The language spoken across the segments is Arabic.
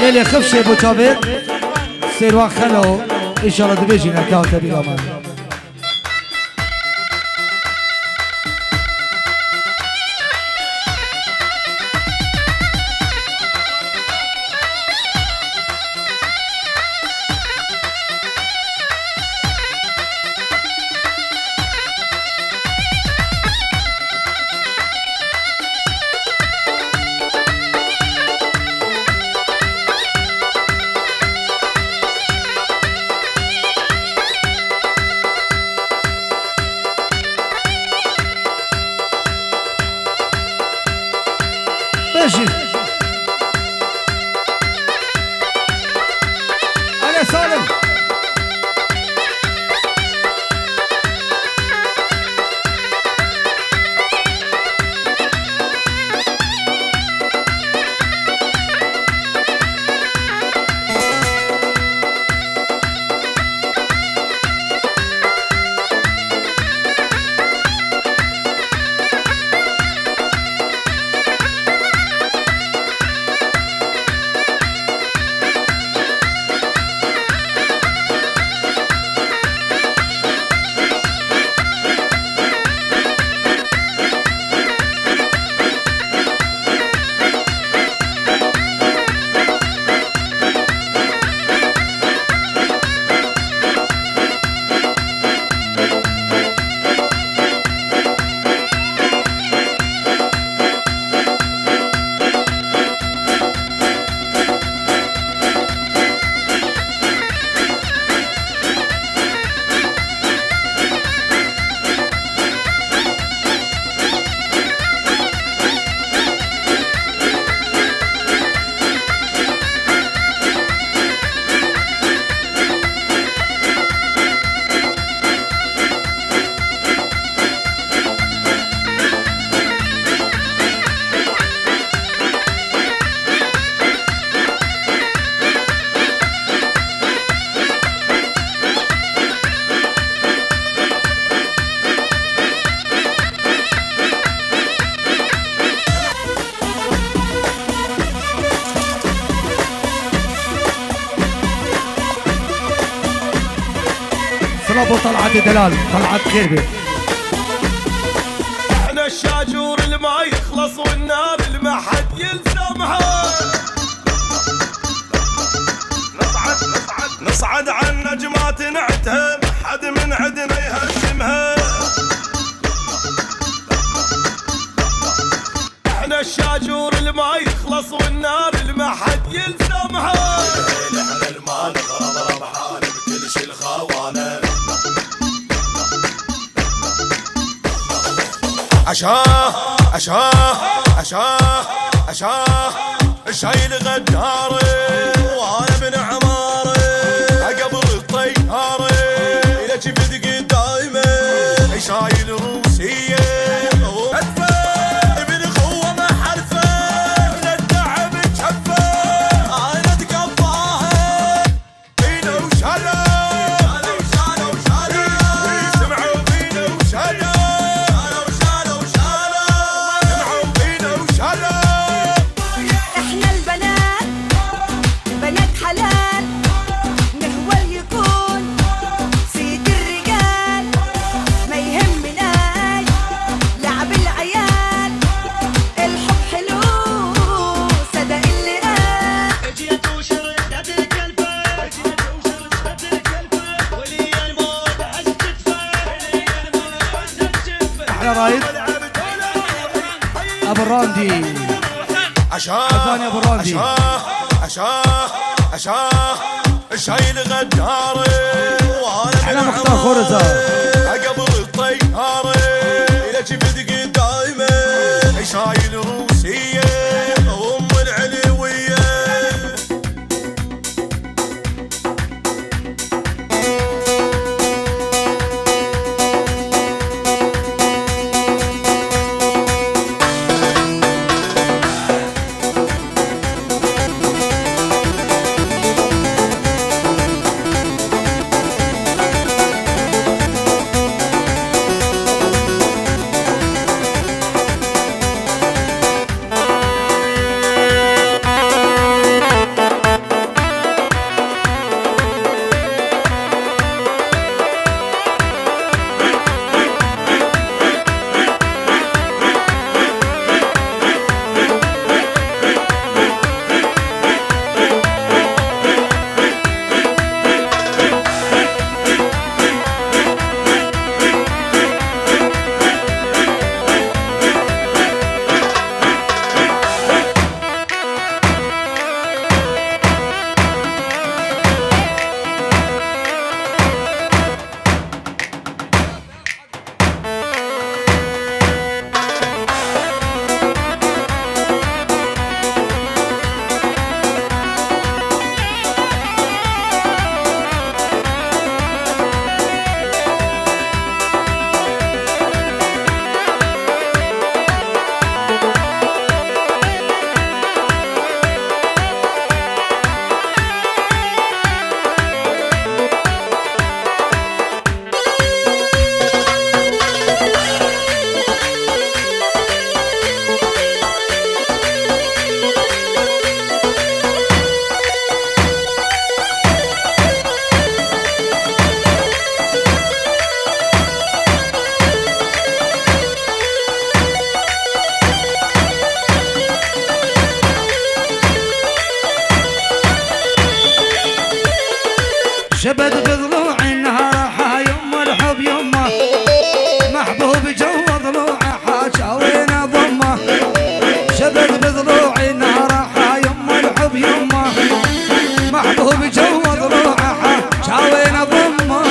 ليلي خفشي ابو جابر سير وخلو ان شاء الله دبيجي نكاو تبي امان ماشي انا سالم ابو طلعت دلال طلعت خير بيه احنا الشاجور اللي ما يخلص والنار اللي ما حد يلزمها نصعد عن نجمات نعتها ما حد من عدنا يهشمها احنا الشاجور اللي ما يخلص والنار اللي ما حد يلزمها احنا المال نغرب ربحانه بكل شي الخوانه شايل غداري وانا ابن عماري قبل الطيارة الى جبدك دايما شايل روسية ادفع ابن خوة ما حرفه من التعب تشفه انا اتقضاها بينا وشلا سمعوا بينا وشلا رايد ابو الراندي عزاني ابو الراندي شايل غداري وانا انا مختار خرزه قبل الطياره الى جبدك دايما شايل روسيه ام العلويه شبد بضلوع النهار يما الحب يما محبوب جوا ضلوعه حاجاوينا ضمه شبد بضلوع النهار يما الحب يما محبوب جوا ضلوعه حاجاوينا ضمه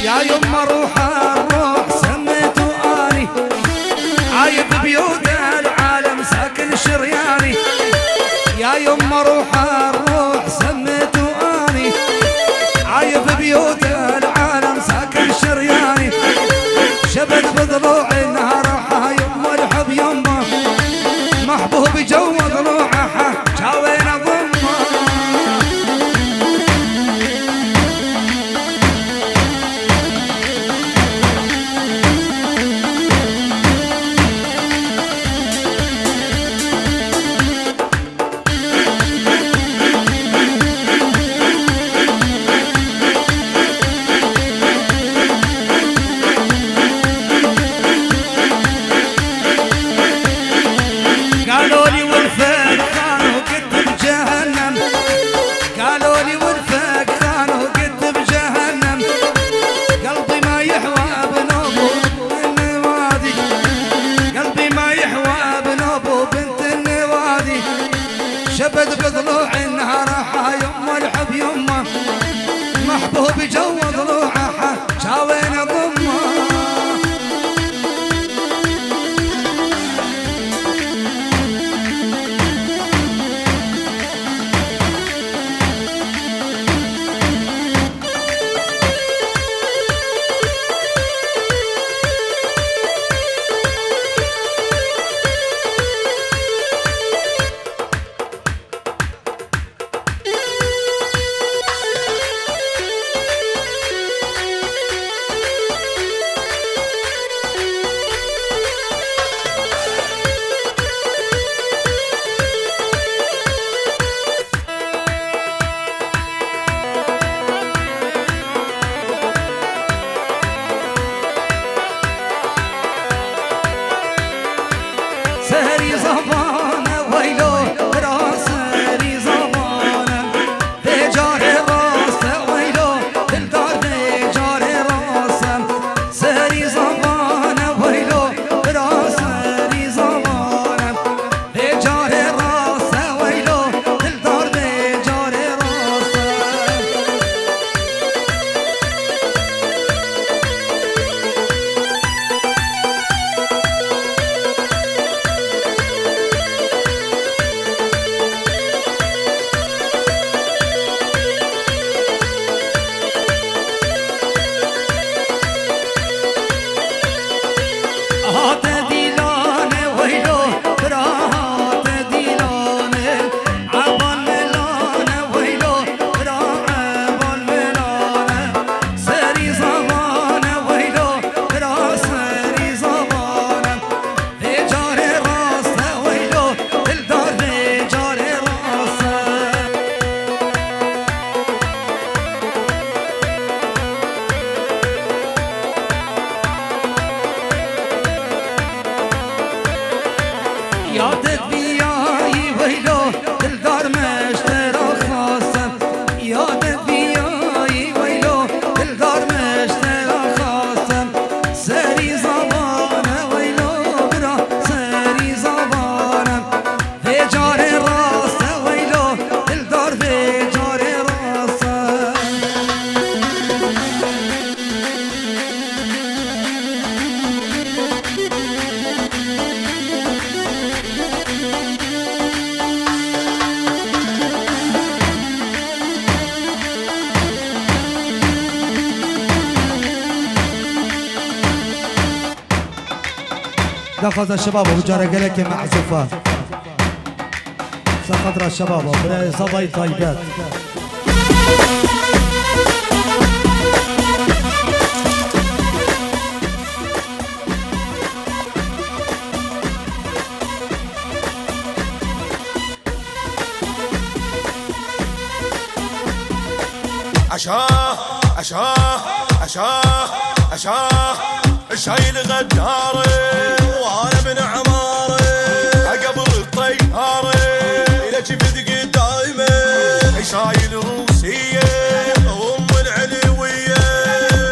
يا يما روح الروح سميته اني عايب بيوت العالم ساكن شرياني يا يما روح الروح سميته اني عايب بيوت العالم ساكن شرياني شبد بضلوع النهار يما الحب يما محبوب جوا ضلوعه جاوينا ضمه قالوا لي والفاق كانوا قد بجهنم قالوا لي والفاق كانوا قد بجهنم قلبي ما يحوى بنوب بنت النوادي قلبي ما يحوى بنوب بنت النوادي شبد بضلوع النهار يما الحب يما محبوب جوا ضلوعه جاوينا ضمه سهري زبانه ويلو راسري زبانه بجار راسه ويلو دلدار بجار راسه سهري زبانه ويلو راسري زبانه بجار راسه ويلو دلدار بجار راسه هات ديلانه ويلو براهات ديلانه عبال ملانه ويلو برا عبال ملانه سري زمانه ويلو برا سري زمانه بجار راسه ويلو دلدار بجار راسه يادت بياي ويلو دلدار مشترى خاصة يادت بياي ويلو دلدار مشترى خاصة سري زبانه ويلو برا سري زبانه بجار راسه ويلو دلدار بجار راسه قفز الشباب وجارة قلك معزوفات سقطر الشباب وبلا صبي طيبات عشاه عشاه عشاه عشاه شايل غداري وانا من عماري قبل الطيارة الى جبت قدايمه شايل روسية ام العلوية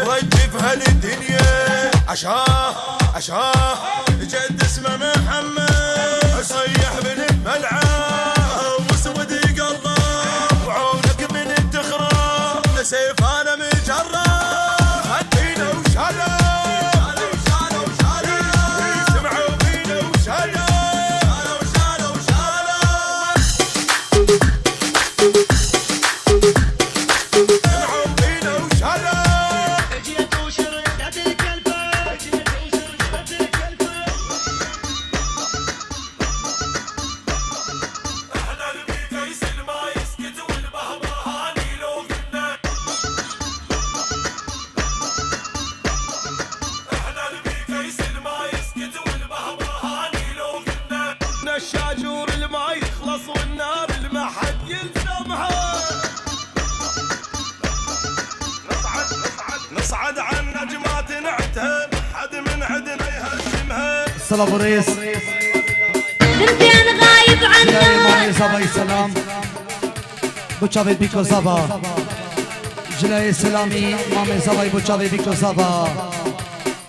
رجفها للدنيا عشاه عشاه جد اسمه محمد صيح بالملعب واسود قلبه وعونك من التخرب سيف انا مجرب خدينا وشاله الشاجور اللي ما يخلص والنار اللي ما حد يلزمها نصعد عن نجمات نعتب حد من عدنا يهزمها السلام ابو ريس بنتين غايب عنا مامي صبا السلام بوچاوي بيكو صبا جلاي سلامي مامي صبا بوچاوي بيكو صبا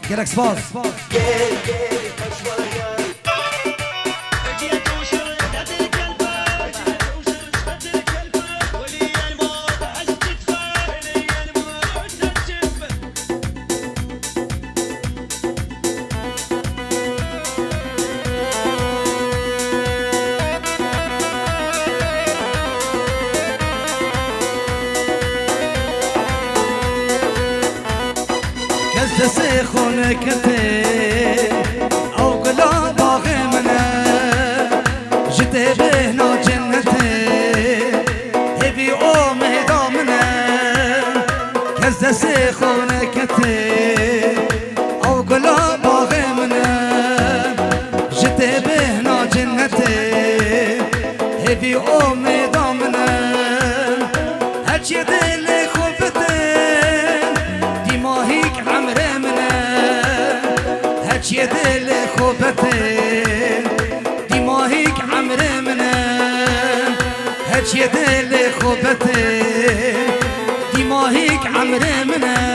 جرك سباس سيخون كتي او قلاب غمنا جتي بهنا جنتي هبي اومي دامنا كز سيخون كتي او قلاب غمنا جتي بهنا جنتي هبي اومي دامنا هجي دلي خوفتي دماهيك عمري هجي دل خوبتين دماهيك عمري منا هجي دل خوبتين دماهيك عمري منا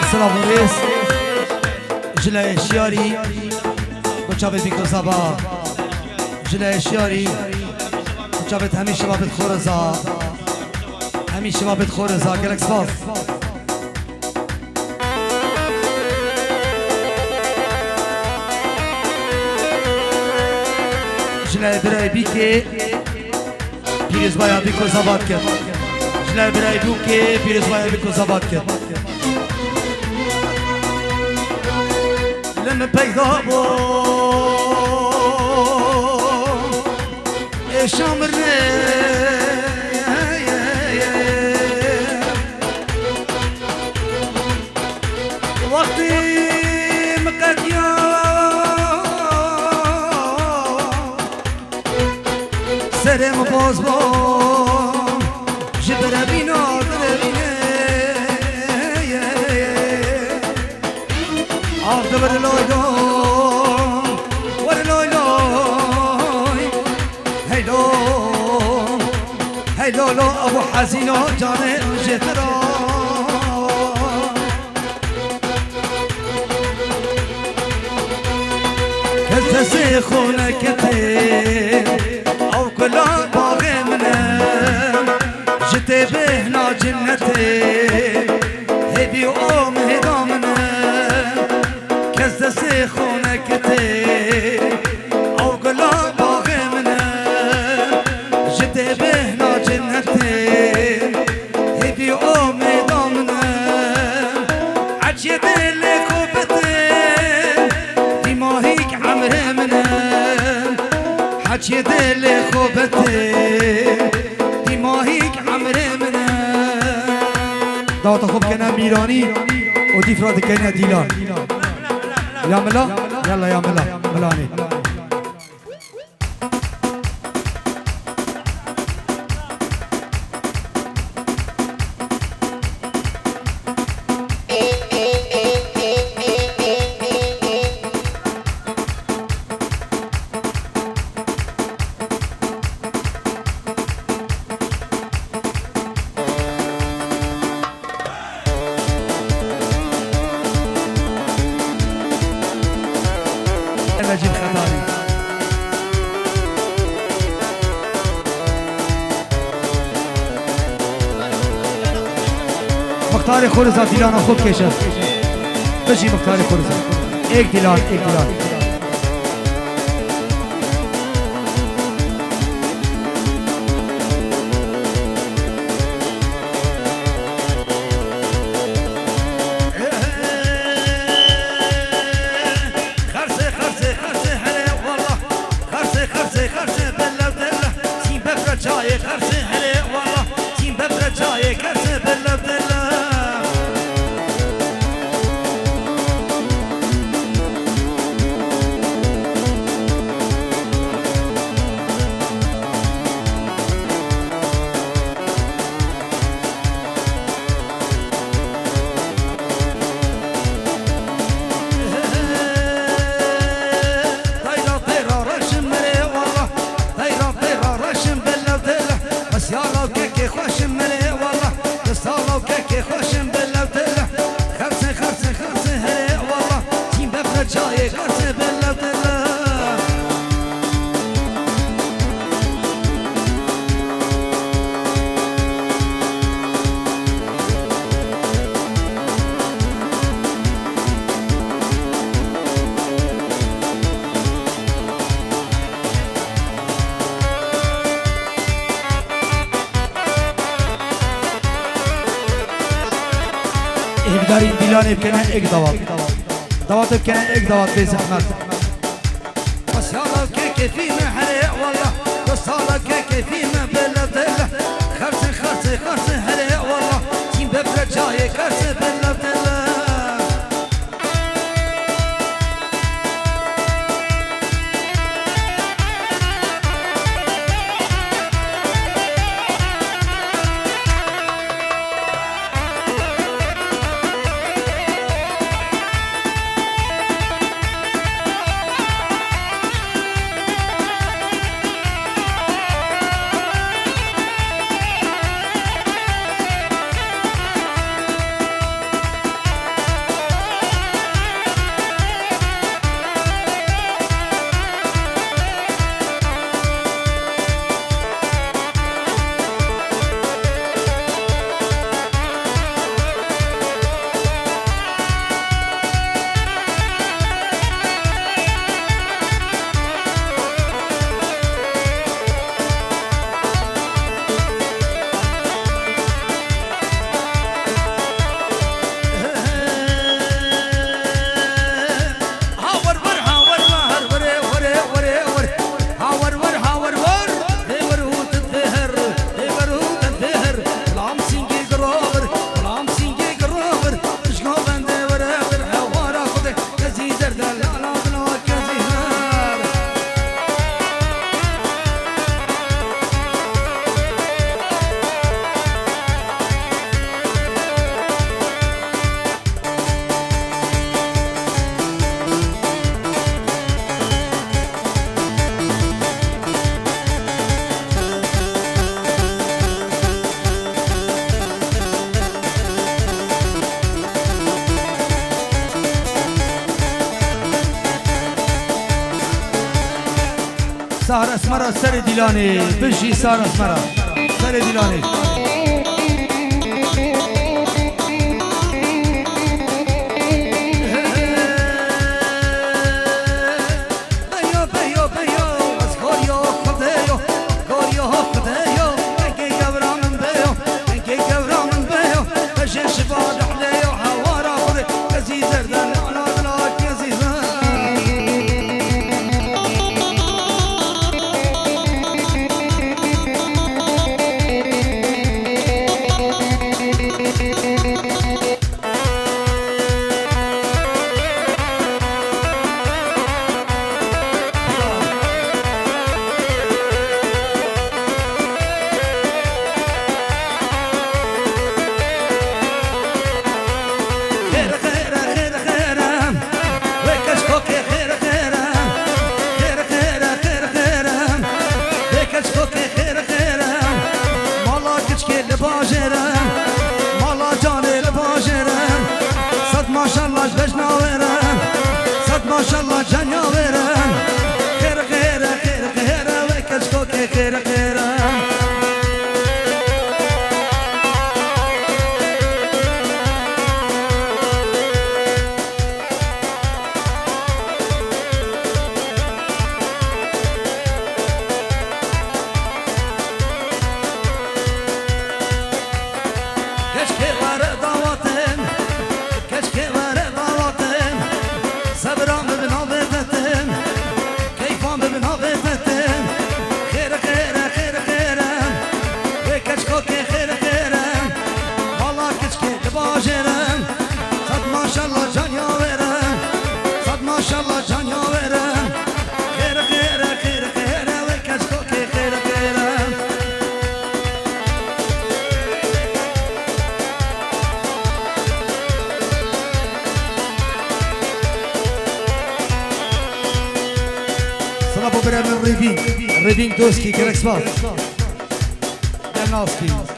السلام عليكم جلاي الشياري بوچاوي بيكو صبا جلاي الشياري بوچاوي همي شباب خورزا همي شباب خورزا جلك سباس جلاي براي بيكي بيرز بايا بيكو صبات كت جلاي براي بيكي بيرز بايا بيكو صبات كت لما پیدا شامره وقتی مقدیا سرم باز با جبر بینا آفته بر لای دام ور لای لای هیلو هیلو لو ابو حزینو جان جترا کسی خونه کتی او کلا باغ منم جتی بهنا جنتی هیبی اوم هدامنم كزدسي خونكتي او قلاب باغمنا جدي بهنا جنتي هبي امي ضمنا عجيب اللي خوبتي دماهيك عمري منا عجيب اللي خوبتي ماهیک عمره منه داوت خوب کنه میرانی و دیفراد کنه دیلان یا ملا یلا یا ملا ملانی نجيب خطاري مختار خورزا دیلان خوب کشه بشی مختار خورزا ایک دیلان ایک دیلان داری دیلان بکنن ایک دوات بکنن ایک دوات بی زحمت بس یالا که کفی محره والله بس یالا که کفی محبلا دله خرس هره والله تیم ببر جای خرس بلا دله سهر اسمرا سر دیلانی بشی سهر اسمرا سر دیلانی الله جنيا ورن خير خير خير خير وكشكوك خير خير الريفينج دوسكي كيرك سباط يا ناسكي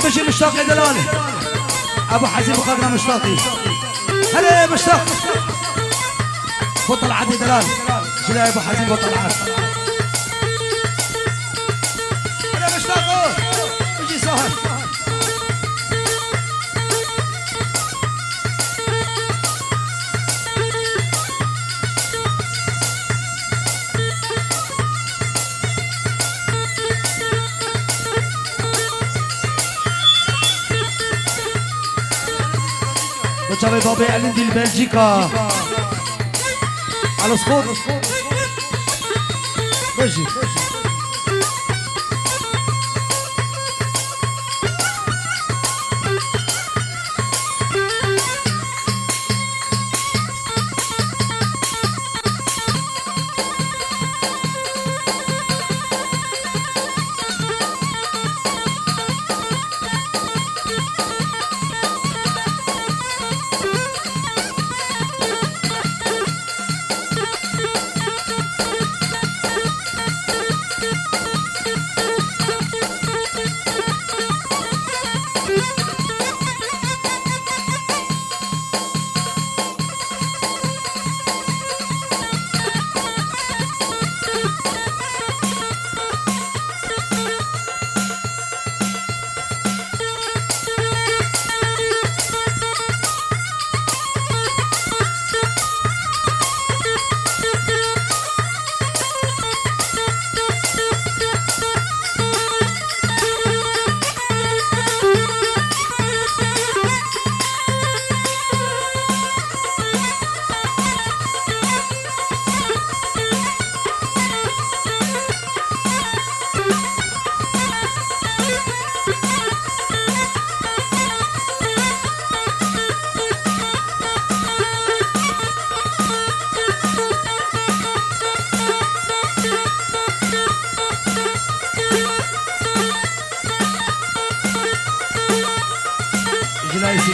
مشي مشتاق دلالي ابو حزين بقدر مشتاقي هلا مشتاق بطل عدي دلالي جلاي ابو حزين بطل عدي هلا مشتاق مشي سهل بتشافي بابي عندي بلجيكا على سقوط ماشي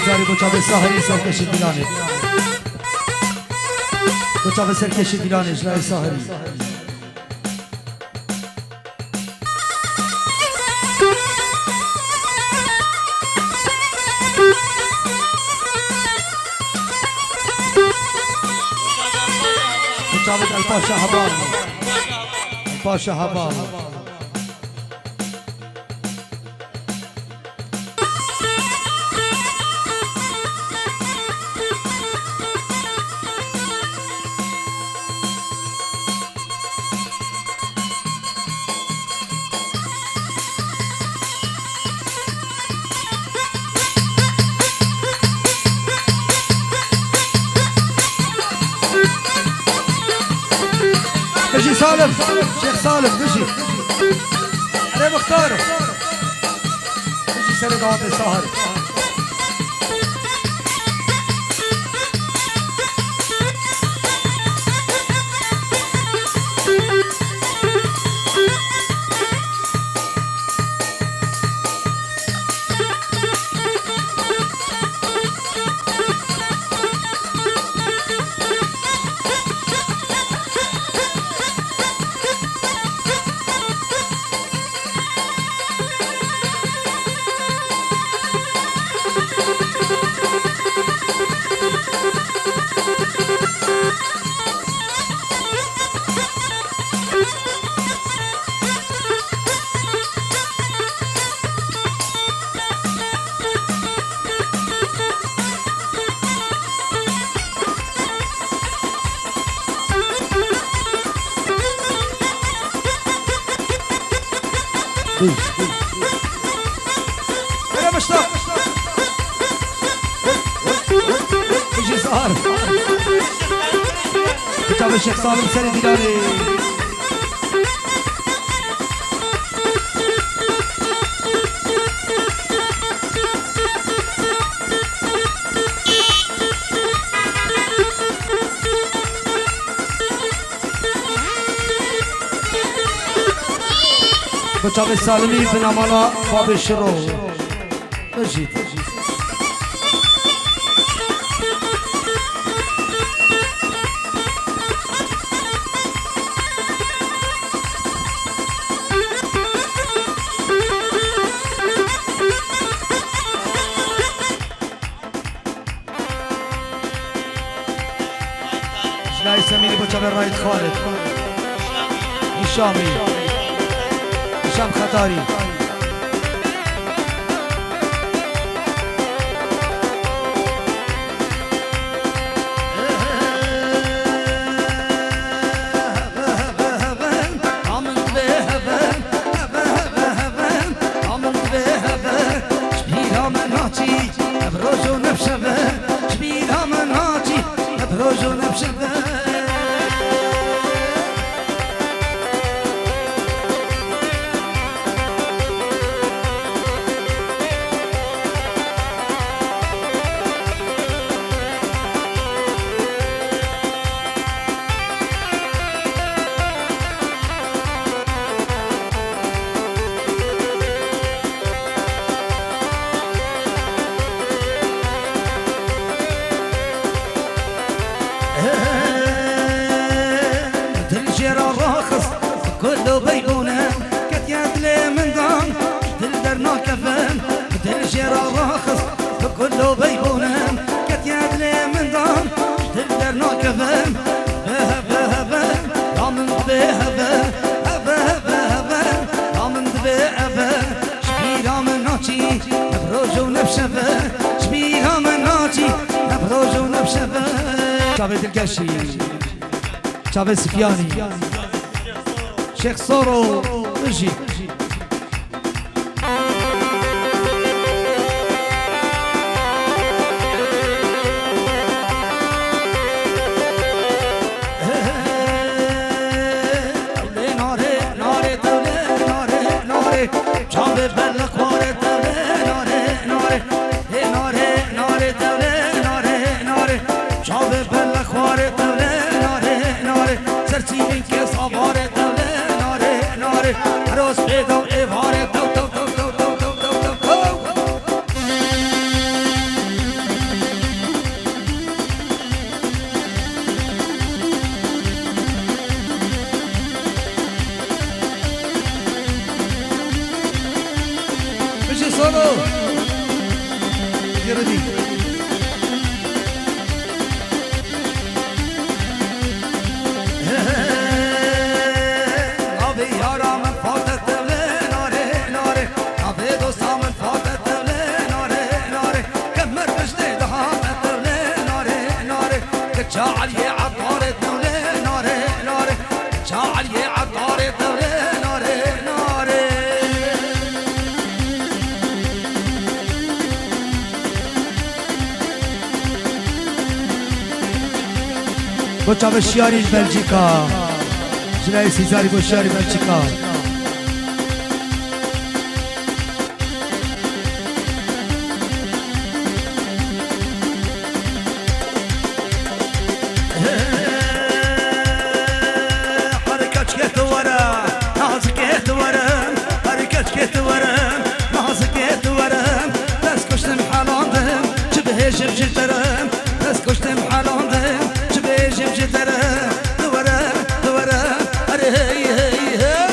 جاری بچه ساحلی سرکش دیلانه بچه سرکش دیلانه جلای ساحلی جاوید الپاشا هبال الپاشا هبال بشي سالم شيخ سالم بشي انا مختاره بشي سنة دوام السهر انا مشتاق بشي سهر كتاب الشيخ سالم سري ديلاني كتاب السالمي بن عمالا باب الشروع اجيت لا يسميني بوجاب الرايد خالد هشامي هشام خطاري كله بيبونة كتيات لي من دام تلدرنا كفن تلجيرا راخص كله بيبونة كتيات لي من دام تلدرنا كفن بهب بهب رامن بهب هب هب هب رامن بهب شبيرا من ناتي نبروجو نبشبه شبيرا من ناتي نبروجو نبشبه شابت القشي شابت سفياني شيخ صورو اجي شابه بلق واره توله ناره ناره ناره ناره توله ناره ناره شابه بلق واره توله ناره ناره سرچی که صباره توله ناره ناره روز جعلي عطارة دولة ناري ناري جعلي عطارة دولة ناري ناري بوچا بشیاری بلژیکا جلای سیزاری بشیاری بلژیکا جدرم بس کشتم حالاندم چه بیشم جدرم دوباره دوباره اره هی هی هی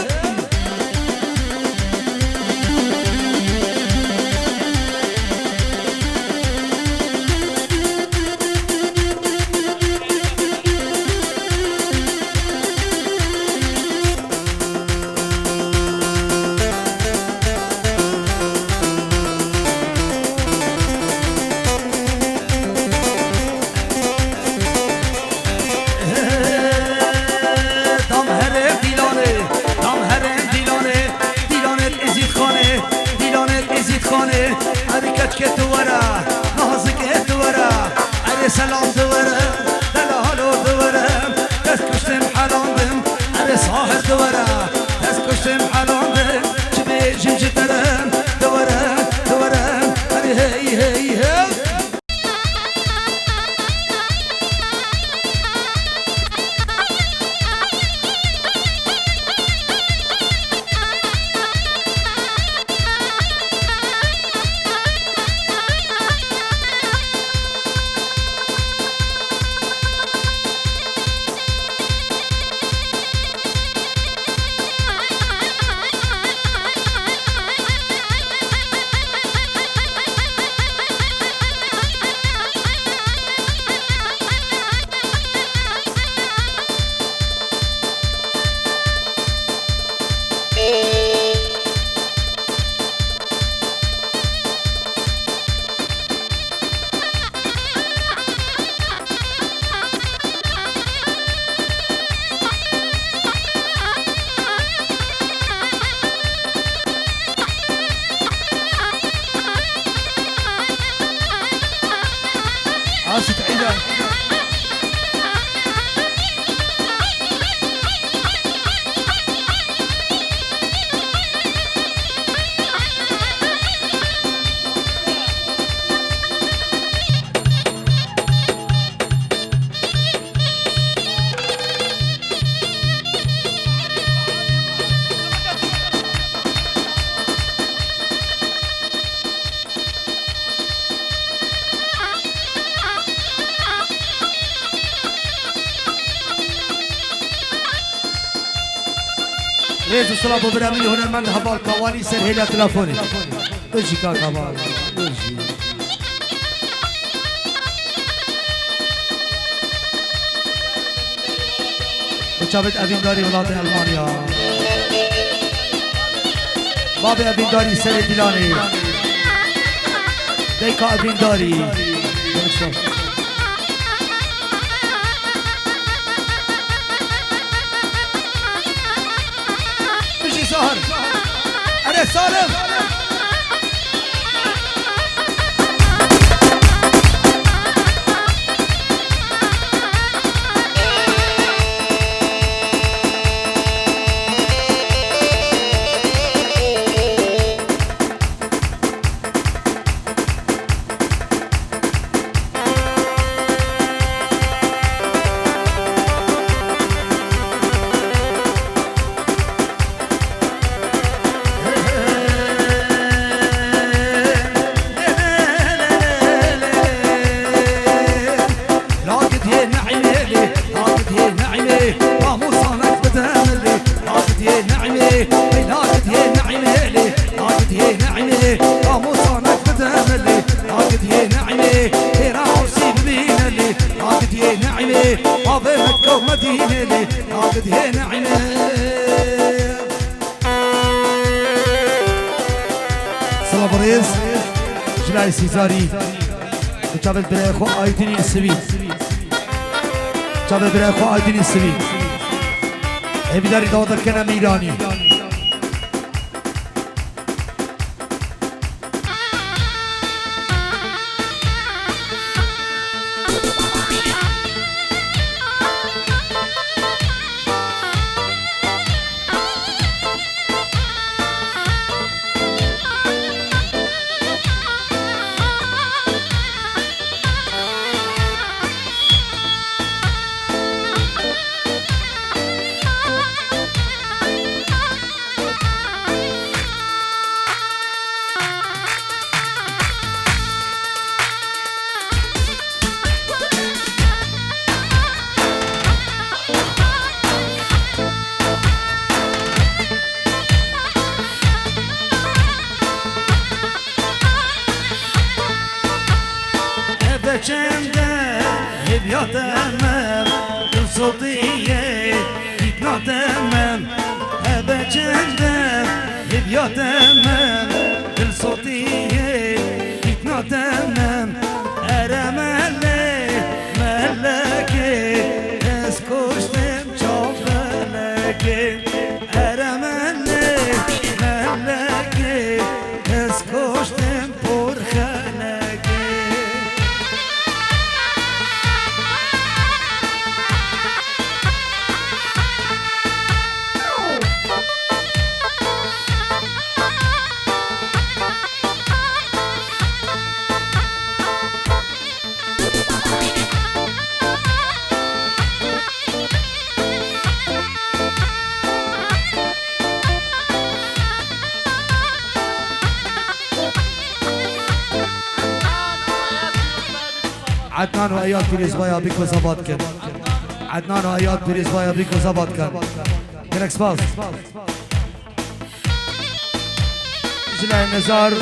که دوره نازک دوره علی سلام دوره دلالو دوره دست کشتم حلاندم علی صاحب دوره دست کشتم حلاندم چه بیشم چه درم دوره دوره علی هی هی هی عاصت عيدان ريز الصلاة وبرامي هنا من هبال كواني سر هيدا تلافوني بلجي كاك هبال بلجي وشابت أبين داري ولاد ألمانيا بابي أبين داري سر ديلاني ديكا أبين داري سهر أنا سالم صلابريز جلاي سيزاري وشابت بريخو ايديني السبيل چاوه برای خواه آیدین سوی هیداری داوت کنم ایرانی بچنده هبیاتمم دل صوتیه یکناتمم بچنده هبیاتمم دل صوتیه یکناتمم ارمله ملکه اسکشتم چاپلکه ارمله ملکه اسکشتم پرخلکه عدنان و ایاد پیریزبایا بیکو زباد کن عدنان و ایاد پیریزبایا بیکو زباد کن گرک سپاس جلال نزار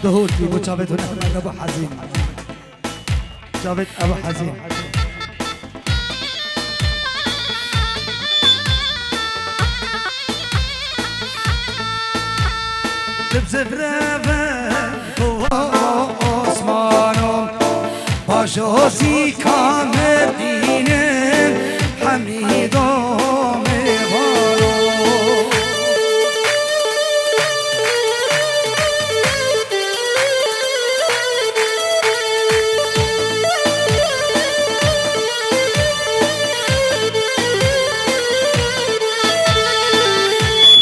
دهوت بی بو چاوید هنه ابو حزین چاوید ابو حزین تبزفرفه عثمانو باشوزی کامردینه حمیدو میوارو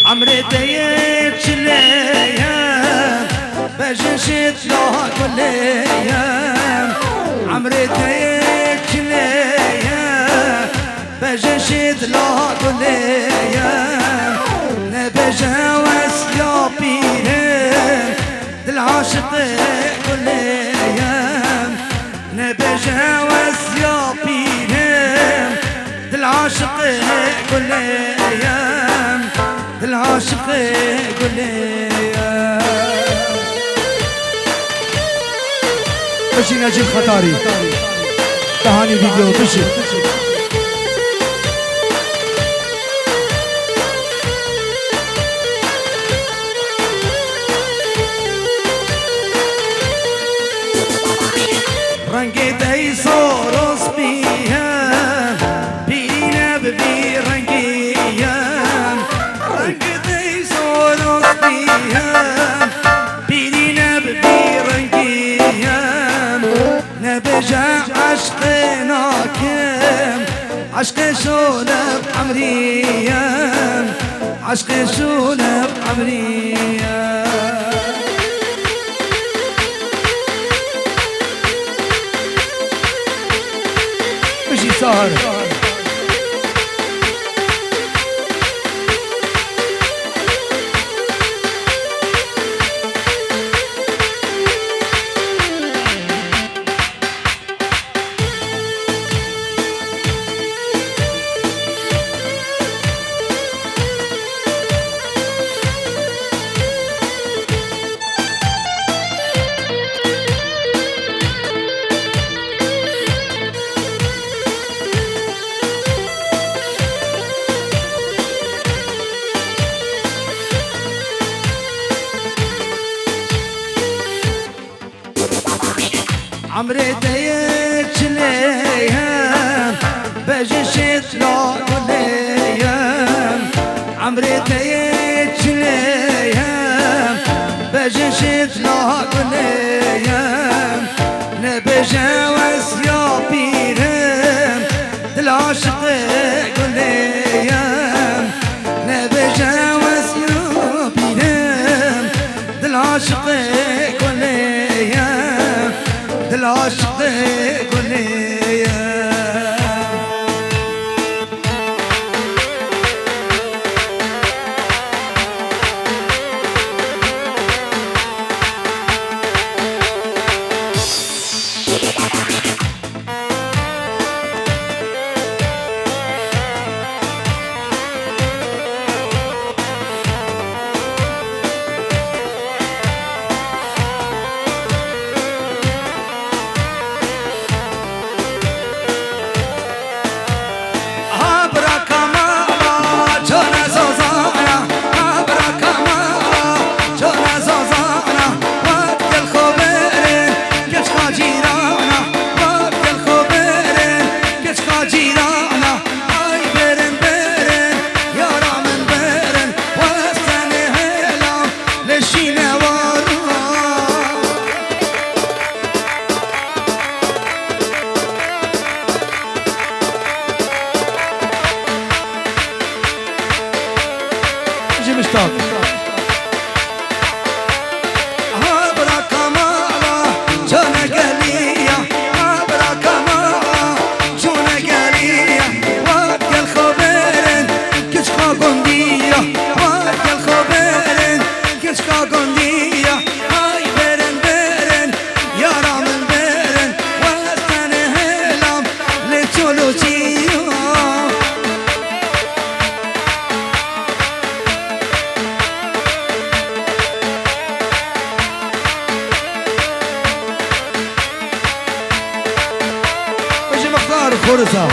عمري دير چليم بجشت لا كليم عمري دير چليم بجشت لا كليم نبجاوز يا بيرم دل عاشق كليم نبجاوز يا بيرم دل عاشق كليم العاشق قول لي بشي نجيب خطاري تهاني فيديو بشي رنگي داي صورس بيها بينا ببي رنگي رنگي صورس بيها بينا ببي رنگي نبجا عشقنا كم عشق شولب عمريم عشق شولب عمريم مشي صار عمري ديك ليها بجشت لا وليم عمري تيجليم بجشت لا وليم نبجاوز يا بيرم دل عاشق قليم نبجاوز يا بيرم دل عاشق قليم دل عاشق قليم مشتاق عبر كمالا جانا قليا عبر كمالا جانا قليا وقت الخبرن كشكا قندية وقت الخبرن كشكا قندية هاي برن برن يا رامن برن وستن هلام لتولوتيا خورسا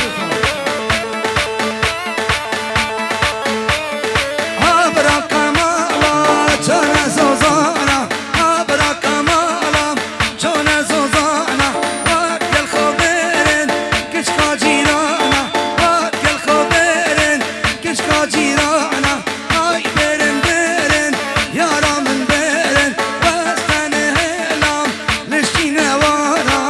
عبر كمالا جانا زوزانا عبر كمالا جانا زوزانا وقت الخبرن كشكا جيرانا وقت الخبرن كشكا جيرانا هاي برن برن يا رامن برن وستن هلام لشينا وارا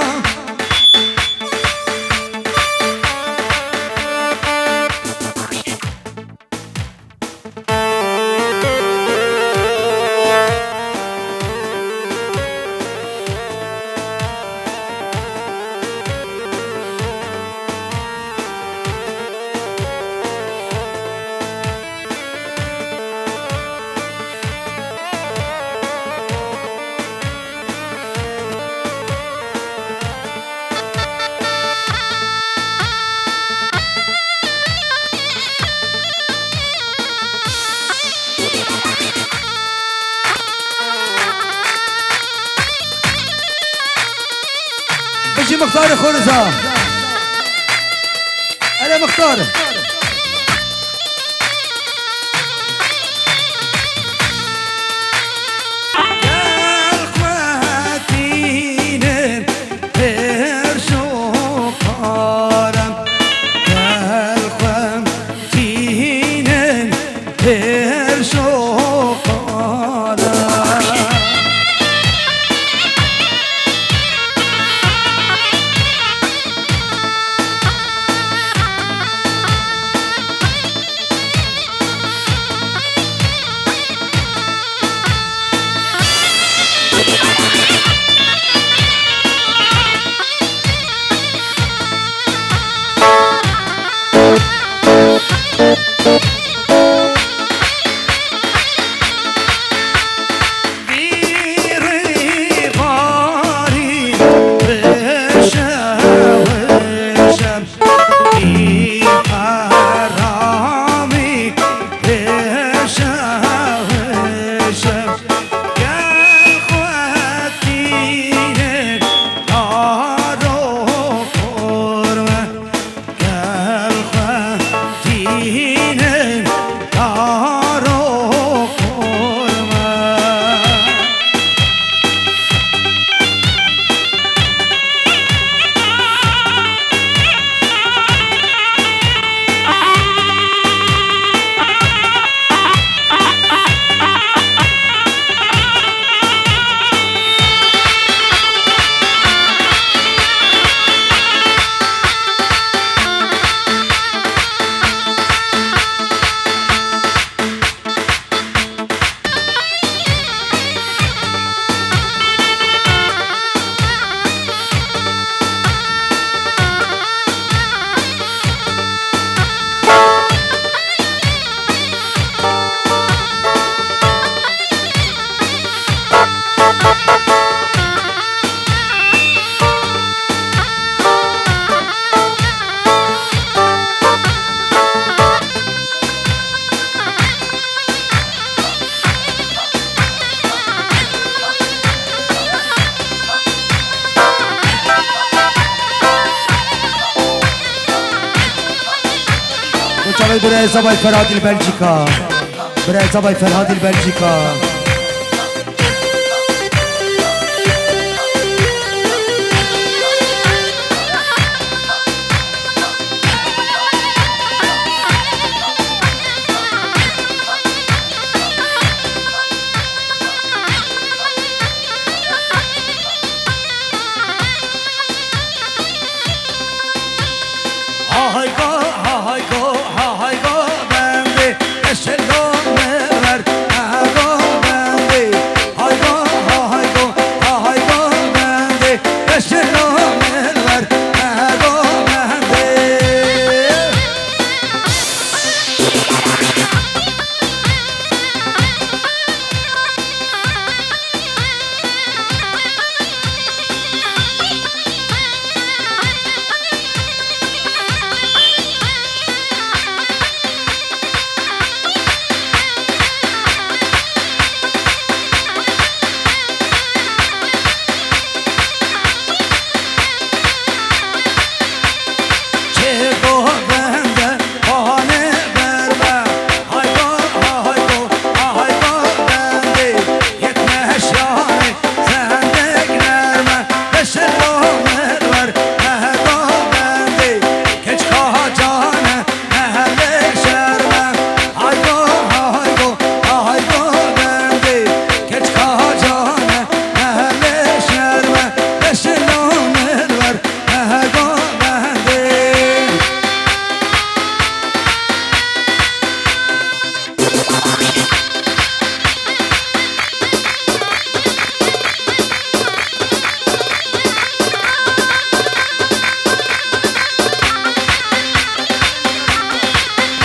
بجي مختار خورزا انا مختار وجعل برای زبای فرهاد البلژیکا برای زبای فرهاد البلژیکا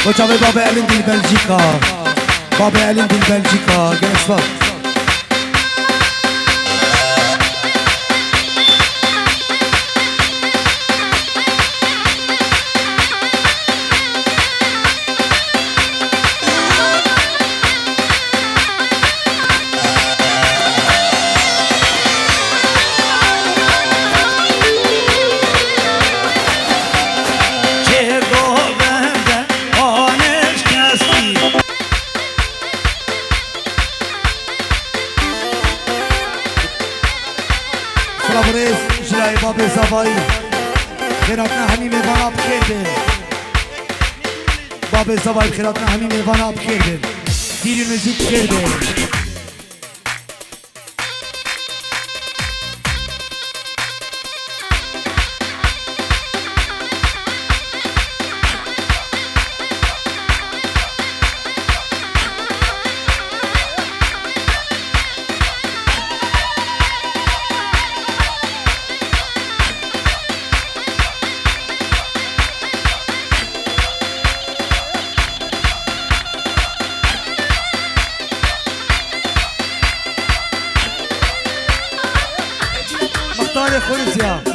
وجعل بابا ألين دي بلجيكا بابا ألين دي بلجيكا جنسوا بريز جلاي بابي زباي خيراتنا همي ميوانا بخير بين بابي زباي خيراتنا همي ميوانا بخير بين ديري المزيد بخير بين مختار خورزيا